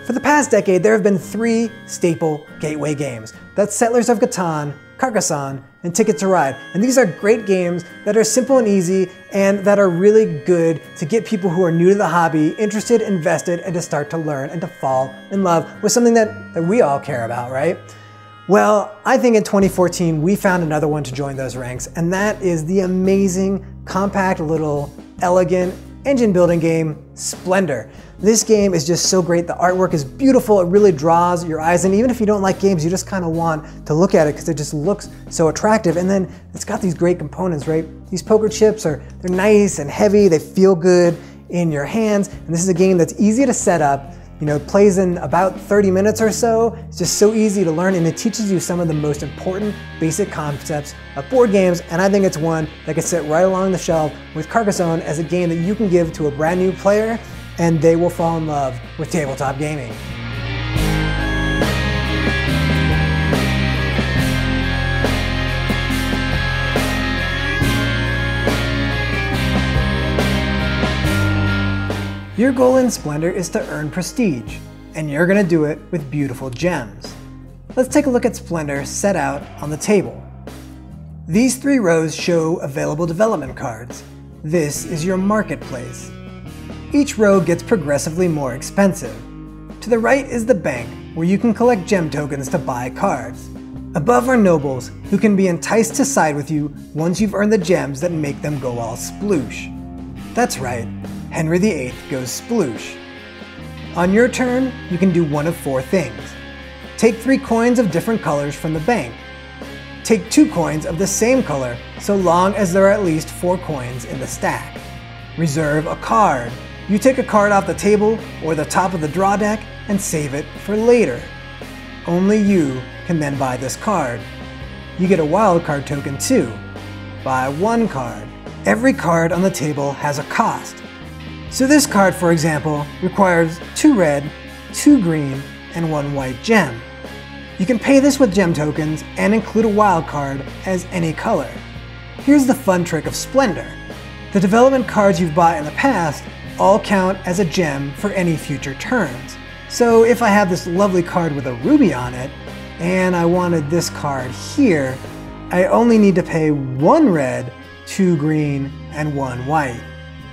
For the past decade, there have been 3 staple gateway games. That's Settlers of Catan, Carcassonne, and Ticket to Ride. And these are great games that are simple and easy and that are really good to get people who are new to the hobby interested, invested, and to start to learn and to fall in love with something that we all care about, right? Well, I think in 2014, we found another one to join those ranks, and that is the amazing, compact, little, elegant, engine building game, Splendor. This game is just so great. The artwork is beautiful. It really draws your eyes. And even if you don't like games, you just kind of want to look at it because it just looks so attractive. And then it's got these great components, right? These poker chips they're nice and heavy. They feel good in your hands. And this is a game that's easy to set up. You know, it plays in about 30 minutes or so. It's just so easy to learn, and it teaches you some of the most important basic concepts of board games, and I think it's one that can sit right along the shelf with Carcassonne as a game that you can give to a brand new player, and they will fall in love with tabletop gaming. Your goal in Splendor is to earn prestige, and you're going to do it with beautiful gems. Let's take a look at Splendor set out on the table. These 3 rows show available development cards. This is your marketplace. Each row gets progressively more expensive. To the right is the bank, where you can collect gem tokens to buy cards. Above are nobles, who can be enticed to side with you once you've earned the gems that make them go all sploosh. That's right. Henry VIII goes sploosh. On your turn, you can do one of 4 things. Take 3 coins of different colors from the bank. Take 2 coins of the same color, so long as there are at least 4 coins in the stack. Reserve a card. You take a card off the table or the top of the draw deck and save it for later. Only you can then buy this card. You get a wild card token too. Buy 1 card. Every card on the table has a cost. So this card, for example, requires 2 red, 2 green, and 1 white gem. You can pay this with gem tokens and include a wild card as any color. Here's the fun trick of Splendor. The development cards you've bought in the past all count as a gem for any future turns. So if I have this lovely card with a ruby on it, and I wanted this card here, I only need to pay 1 red, 2 green, and 1 white.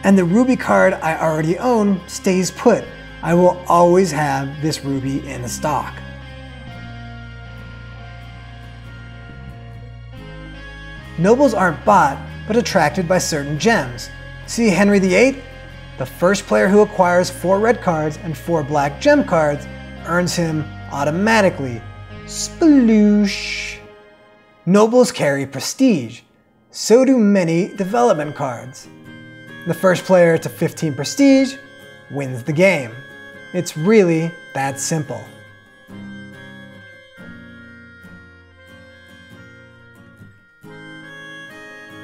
And the ruby card I already own stays put. I will always have this ruby in stock. Nobles aren't bought, but attracted by certain gems. See Henry VIII? The first player who acquires 4 red cards and 4 black gem cards earns him automatically sploosh. Nobles carry prestige. So do many development cards. The first player to 15 prestige wins the game. It's really that simple.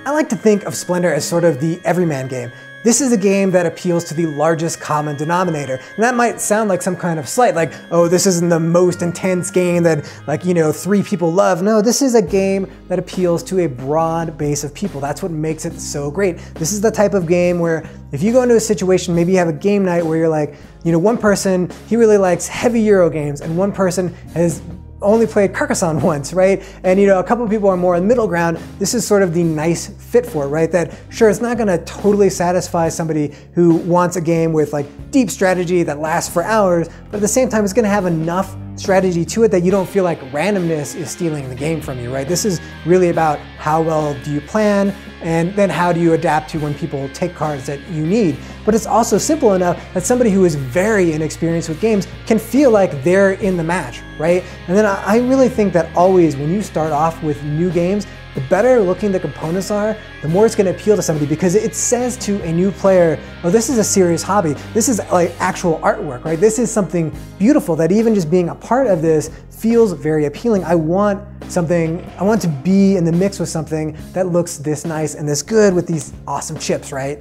I like to think of Splendor as sort of the everyman game. This is a game that appeals to the largest common denominator. And that might sound like some kind of slight, like, oh, this isn't the most intense game that, 3 people love. No, this is a game that appeals to a broad base of people. That's what makes it so great. This is the type of game where if you go into a situation, maybe you have a game night where you're like, one person, he really likes heavy Euro games, and one person has only played Carcassonne once, right? And a couple of people are more in the middle ground. This is sort of the nice fit for it, right? That sure, it's not gonna totally satisfy somebody who wants a game with deep strategy that lasts for hours, but at the same time, it's gonna have enough strategy to it that you don't feel like randomness is stealing the game from you, right? This is really about how well do you plan, and then how do you adapt to when people take cards that you need. But it's also simple enough that somebody who is very inexperienced with games can feel like they're in the match, right? And then I really think that always when you start off with new games, the better looking the components are, the more it's going to appeal to somebody, because it says to a new player, oh, this is a serious hobby. This is like actual artwork, right? This is something beautiful that even just being a part of this feels very appealing. I want to be in the mix with something that looks this nice and this good with these awesome chips, right?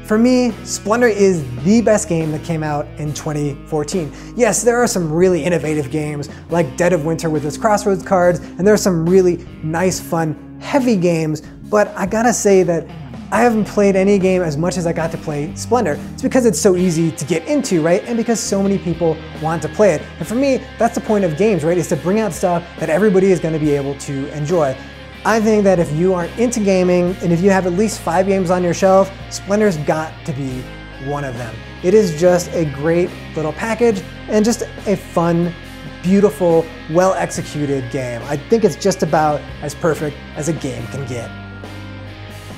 For me, Splendor is the best game that came out in 2014. Yes, there are some really innovative games like Dead of Winter with its Crossroads cards, and there are some really nice, fun, heavy games, but I gotta say that I haven't played any game as much as I got to play Splendor. It's because it's so easy to get into, right? And because so many people want to play it. And for me, that's the point of games, right? Is to bring out stuff that everybody is going to be able to enjoy. I think that if you aren't into gaming, and if you have at least 5 games on your shelf, Splendor's got to be one of them. It is just a great little package and just a fun, beautiful, well-executed game. I think it's just about as perfect as a game can get.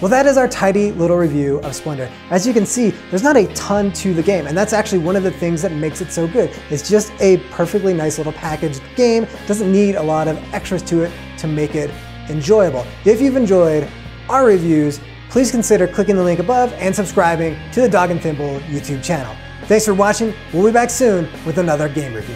Well, that is our tidy little review of Splendor. As you can see, there's not a ton to the game, and that's actually one of the things that makes it so good. It's just a perfectly nice little packaged game. It doesn't need a lot of extras to it to make it enjoyable. If you've enjoyed our reviews, please consider clicking the link above and subscribing to the Dog and Thimble YouTube channel. Thanks for watching. We'll be back soon with another game review.